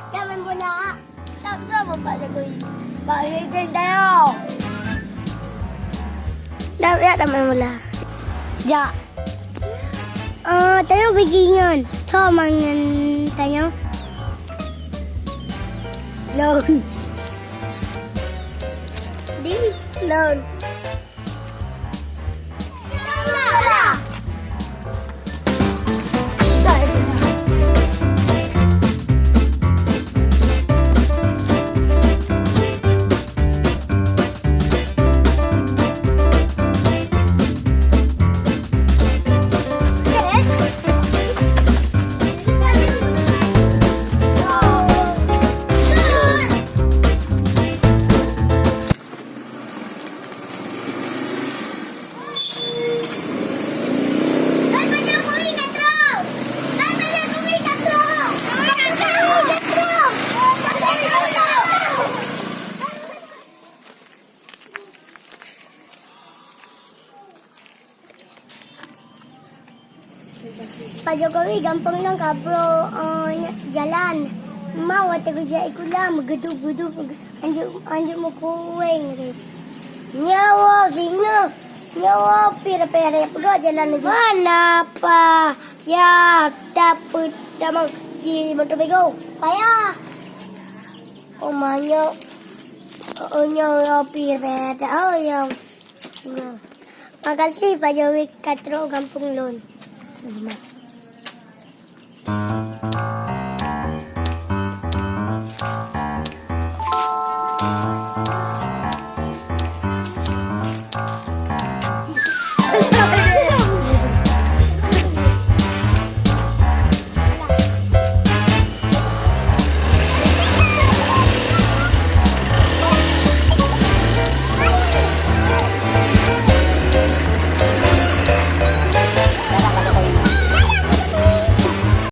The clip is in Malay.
Jangan main bola. Tak sama Pak Jokowi. Pak presiden tau. Dah main bola. Ja. Tanya beginian. Tahu mangan tanya. Loan. Di loan. Pak Jokowi gampang lang kabro jalan. Mau ate kerja ikulah geduk-geduk anjuk mo kuwing. Nyawa singa. Nyawa pira-pira pegak jalan lagi. Mana pa ya dapat damang di motor bego. Payah. Omanya nyawa pira-pira oh yang. Makasih Pak Jokowi katro gampang lon.